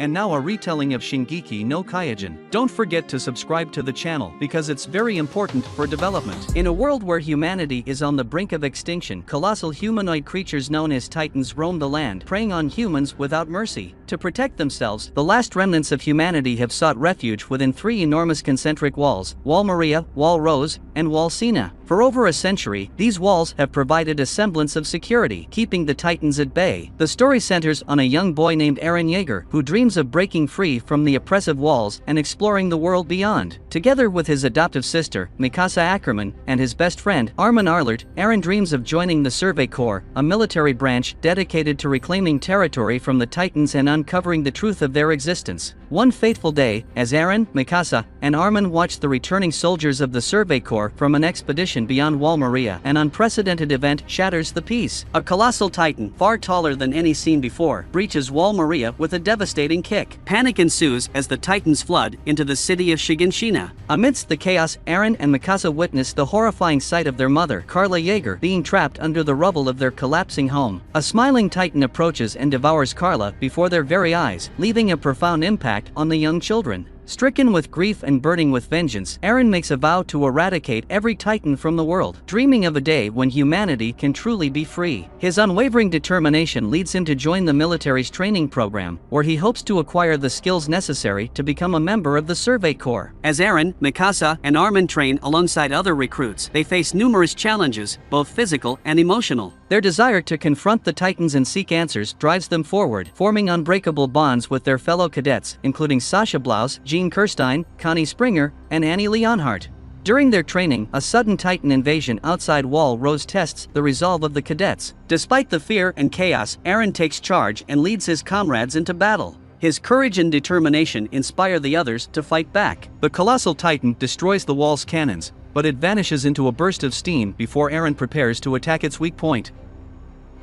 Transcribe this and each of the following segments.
and now a retelling of Shingeki no Kyojin. Don't forget to subscribe to the channel because it's very important for development. In a world where humanity is on the brink of extinction, colossal humanoid creatures known as titans roam the land, preying on humans without mercy. To protect themselves, the last remnants of humanity have sought refuge within 3 enormous concentric walls: Wall Maria, Wall Rose, and Wall Sina. For over a century, these walls have provided a semblance of security, keeping the titans at bay. The story centers on a young boy named Eren Yeager, who dreams of breaking free from the oppressive walls and exploring the world beyond. Together with his adoptive sister, Mikasa Ackerman, and his best friend, Armin Arlert, Eren dreams of joining the Survey Corps, a military branch dedicated to reclaiming territory from the titans and uncovering the truth of their existence. One fateful day, as Eren, Mikasa, and Armin watch the returning soldiers of the Survey Corps from an expedition beyond Wall Maria, an unprecedented event shatters the peace. A colossal titan, far taller than any seen before, breaches Wall Maria with a devastating kick. Panic ensues as the titans flood into the city of Shingeki. Amidst the chaos, Eren and Mikasa witness the horrifying sight of their mother, Karla Yeager, being trapped under the rubble of their collapsing home. A smiling titan approaches and devours Karla before their very eyes, leaving a profound impact on the young children. Stricken with grief and burning with vengeance, Eren makes a vow to eradicate every titan from the world, dreaming of a day when humanity can truly be free. His unwavering determination leads him to join the military's training program, where he hopes to acquire the skills necessary to become a member of the Survey Corps. As Eren, Mikasa, and Armin train alongside other recruits, they face numerous challenges, both physical and emotional. Their desire to confront the titans and seek answers drives them forward, forming unbreakable bonds with their fellow cadets, including Sasha Blouse, Jean Kirstein, Connie Springer, and Annie Leonhardt. During their training, a sudden titan invasion outside Wall Rose tests the resolve of the cadets. Despite the fear and chaos, Eren takes charge and leads his comrades into battle. His courage and determination inspire the others to fight back. The colossal titan destroys the wall's cannons, but it vanishes into a burst of steam before Eren prepares to attack its weak point.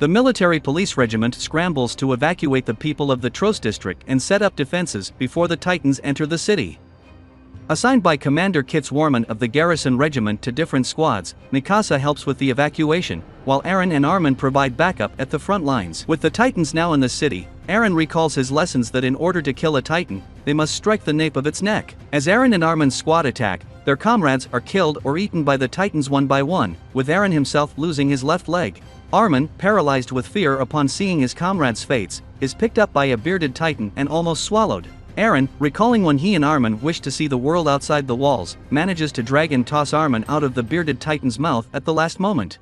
The military police regiment scrambles to evacuate the people of the Tros district and set up defenses before the titans enter the city. Assigned by Commander Kitz Warman of the garrison regiment to different squads, Mikasa helps with the evacuation, while Eren and Armin provide backup at the front lines. With the titans now in the city, Eren recalls his lessons that in order to kill a titan, they must strike the nape of its neck. As Eren and Armin's squad attack, their comrades are killed or eaten by the titans one by one, with Eren himself losing his left leg. Armin, paralyzed with fear upon seeing his comrades' fates, is picked up by a bearded titan and almost swallowed. Eren, recalling when he and Armin wished to see the world outside the walls, manages to drag and toss Armin out of the bearded titan's mouth at the last moment.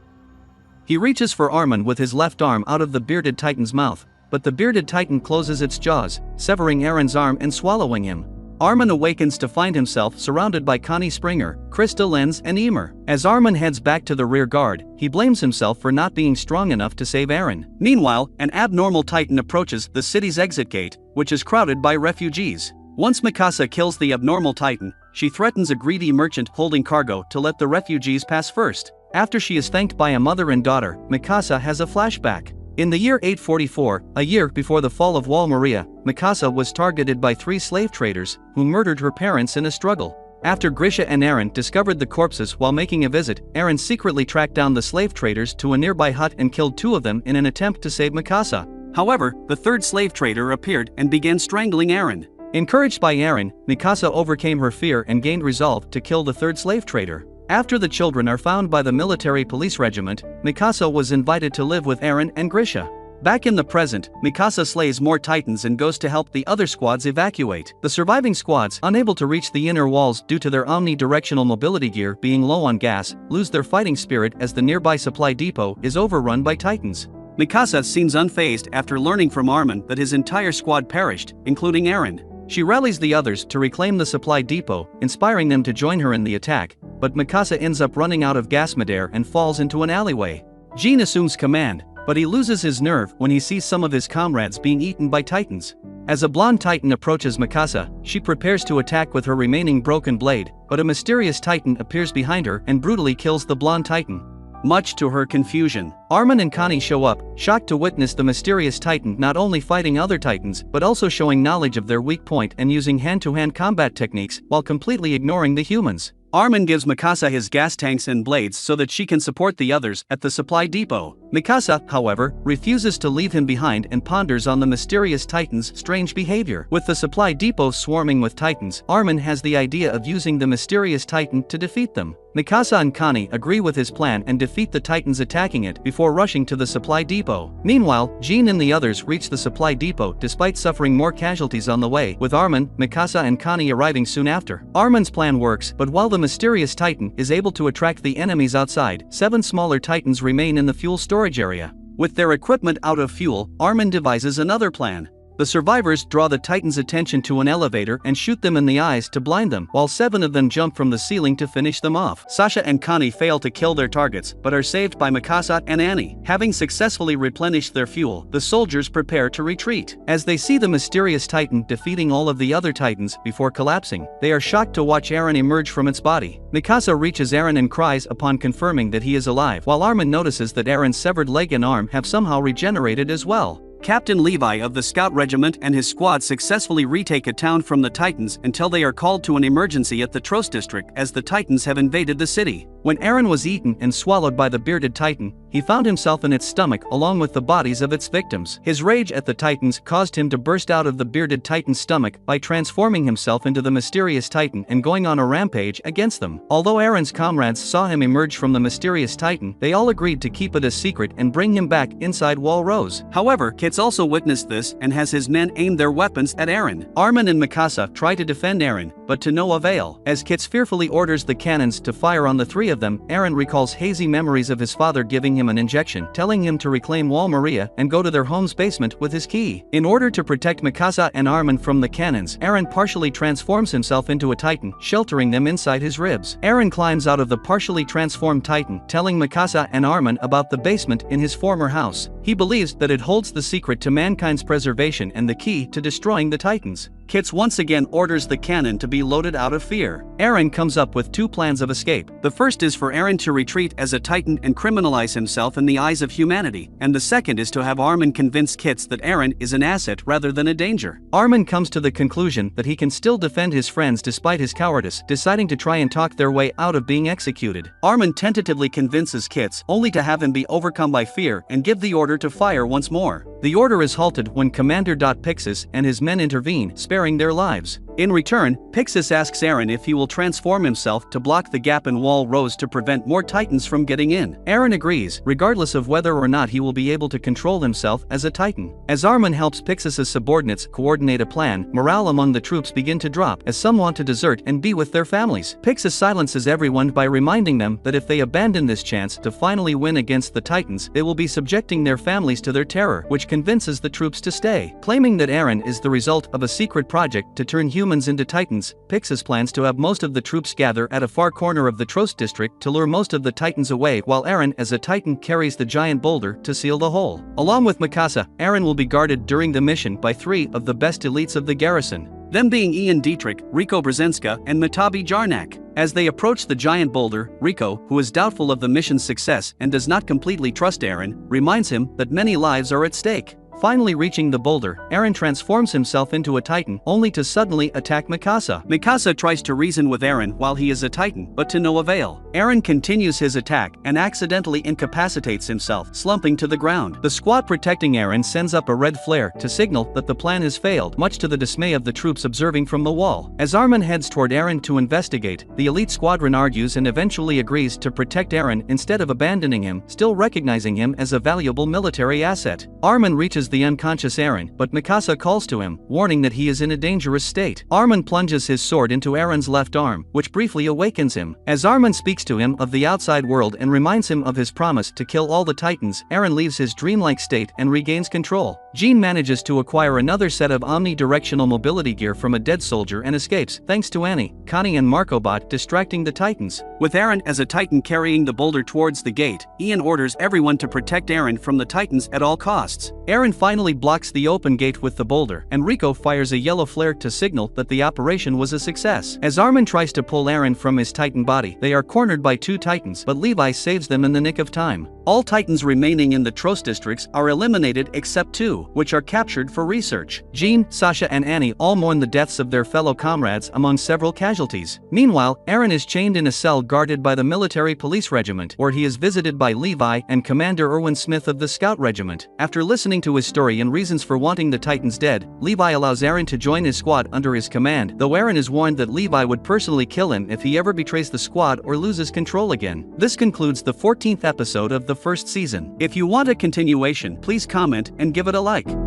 He reaches for Armin with his left arm out of the bearded titan's mouth, but the bearded titan closes its jaws, severing Eren's arm and swallowing him. Armin awakens to find himself surrounded by Connie Springer, Krista Lenz, and Emer. As Armin heads back to the rear guard, he blames himself for not being strong enough to save Eren. Meanwhile, an abnormal titan approaches the city's exit gate, which is crowded by refugees. Once Mikasa kills the abnormal titan, she threatens a greedy merchant holding cargo to let the refugees pass first. After she is thanked by a mother and daughter, Mikasa has a flashback. In the year 844, a year before the fall of Wall Maria, Mikasa was targeted by 3 slave traders, who murdered her parents in a struggle. After Grisha and Eren discovered the corpses while making a visit, Eren secretly tracked down the slave traders to a nearby hut and killed 2 of them in an attempt to save Mikasa. However, the 3rd slave trader appeared and began strangling Eren. Encouraged by Eren, Mikasa overcame her fear and gained resolve to kill the 3rd slave trader. After the children are found by the military police regiment, Mikasa was invited to live with Eren and Grisha. Back in the present, Mikasa slays more titans and goes to help the other squads evacuate. The surviving squads, unable to reach the inner walls due to their omnidirectional mobility gear being low on gas, lose their fighting spirit as the nearby supply depot is overrun by titans. Mikasa seems unfazed after learning from Armin that his entire squad perished, including Eren. She rallies the others to reclaim the supply depot, inspiring them to join her in the attack, but Mikasa ends up running out of gas midair and falls into an alleyway. Jean assumes command, but he loses his nerve when he sees some of his comrades being eaten by titans. As a blonde titan approaches Mikasa, she prepares to attack with her remaining broken blade, but a mysterious titan appears behind her and brutally kills the blonde titan. Much to her confusion, Armin and Connie show up, shocked to witness the mysterious titan not only fighting other titans but also showing knowledge of their weak point and using hand-to-hand combat techniques while completely ignoring the humans. Armin gives Mikasa his gas tanks and blades so that she can support the others at the supply depot. Mikasa, however, refuses to leave him behind and ponders on the mysterious Titan's strange behavior. With the supply depot swarming with Titans, Armin has the idea of using the mysterious Titan to defeat them. Mikasa and Connie agree with his plan and defeat the Titans attacking it before rushing to the supply depot. Meanwhile, Jean and the others reach the supply depot despite suffering more casualties on the way, with Armin, Mikasa and Connie arriving soon after. Armin's plan works, but while the mysterious Titan is able to attract the enemies outside, 7 smaller Titans remain in the fuel storage area. With their equipment out of fuel, Armin devises another plan. The survivors draw the Titans' attention to an elevator and shoot them in the eyes to blind them, while 7 of them jump from the ceiling to finish them off. Sasha and Connie fail to kill their targets, but are saved by Mikasa and Annie. Having successfully replenished their fuel, the soldiers prepare to retreat. As they see the mysterious Titan defeating all of the other Titans before collapsing, they are shocked to watch Eren emerge from its body. Mikasa reaches Eren and cries upon confirming that he is alive, while Armin notices that Eren's severed leg and arm have somehow regenerated as well. Captain Levi of the Scout Regiment and his squad successfully retake a town from the Titans until they are called to an emergency at the Trost district as the Titans have invaded the city. When Eren was eaten and swallowed by the bearded Titan, he found himself in its stomach along with the bodies of its victims. His rage at the Titans caused him to burst out of the bearded Titan's stomach by transforming himself into the mysterious Titan and going on a rampage against them. Although Eren's comrades saw him emerge from the mysterious Titan, they all agreed to keep it a secret and bring him back inside Wall Rose. However, Kit's also witnessed this and has his men aim their weapons at Eren. Armin and Mikasa try to defend Eren, but to no avail. As Kits fearfully orders the cannons to fire on the 3 of them, Eren recalls hazy memories of his father giving him an injection, telling him to reclaim Wall Maria and go to their home's basement with his key. In order to protect Mikasa and Armin from the cannons, Eren partially transforms himself into a Titan, sheltering them inside his ribs. Eren climbs out of the partially transformed Titan, telling Mikasa and Armin about the basement in his former house. He believes that it holds the secret to mankind's preservation and the key to destroying the Titans. Kits once again orders the cannon to be loaded out of fear. Eren comes up with 2 plans of escape. The first is for Eren to retreat as a Titan and criminalize himself in the eyes of humanity, and the second is to have Armin convince Kits that Eren is an asset rather than a danger. Armin comes to the conclusion that he can still defend his friends despite his cowardice, deciding to try and talk their way out of being executed. Armin tentatively convinces Kits, only to have him be overcome by fear and give the order to fire once more. The order is halted when Commander Pixis and his men intervene, sparing their lives. In return, Pixis asks Eren if he will transform himself to block the gap in Wall Rose to prevent more Titans from getting in. Eren agrees, regardless of whether or not he will be able to control himself as a Titan. As Armin helps Pixis' subordinates coordinate a plan, morale among the troops begin to drop as some want to desert and be with their families. Pixis silences everyone by reminding them that if they abandon this chance to finally win against the Titans, they will be subjecting their families to their terror, which convinces the troops to stay. Claiming that Eren is the result of a secret project to turn humans into Titans, Pixis plans to have most of the troops gather at a far corner of the Trost district to lure most of the Titans away, while Eren as a Titan carries the giant boulder to seal the hole. Along with Mikasa, Eren will be guarded during the mission by 3 of the best elites of the garrison, them being Ian Dietrich, Rico Brzezinska, and Matabi Jarnak. As they approach the giant boulder, Rico, who is doubtful of the mission's success and does not completely trust Eren, reminds him that many lives are at stake. Finally reaching the boulder, Eren transforms himself into a Titan, only to suddenly attack Mikasa. Mikasa tries to reason with Eren while he is a Titan, but to no avail. Eren continues his attack and accidentally incapacitates himself, slumping to the ground. The squad protecting Eren sends up a red flare to signal that the plan has failed, much to the dismay of the troops observing from the wall. As Armin heads toward Eren to investigate, the elite squadron argues and eventually agrees to protect Eren instead of abandoning him, still recognizing him as a valuable military asset. Armin reaches the unconscious Eren, but Mikasa calls to him, warning that he is in a dangerous state. Armin plunges his sword into Eren's left arm, which briefly awakens him. As Armin speaks to him of the outside world and reminds him of his promise to kill all the Titans, Eren leaves his dreamlike state and regains control. Jean manages to acquire another set of omnidirectional mobility gear from a dead soldier and escapes, thanks to Annie, Connie and Markobot distracting the Titans. With Eren as a Titan carrying the boulder towards the gate, Ian orders everyone to protect Eren from the Titans at all costs. Eren finally blocks the open gate with the boulder, and Rico fires a yellow flare to signal that the operation was a success. As Armin tries to pull Eren from his Titan body, they are cornered by 2 Titans, but Levi saves them in the nick of time. All Titans remaining in the Trost districts are eliminated except 2. crew, which are captured for research. Jean, Sasha and Annie all mourn the deaths of their fellow comrades among several casualties. Meanwhile, Eren is chained in a cell guarded by the military police regiment, where he is visited by Levi and Commander Erwin Smith of the Scout Regiment. After listening to his story and reasons for wanting the Titans dead, Levi allows Eren to join his squad under his command, though Eren is warned that Levi would personally kill him if he ever betrays the squad or loses control again. This concludes the 14th episode of the first season. If you want a continuation, please comment and give it a like.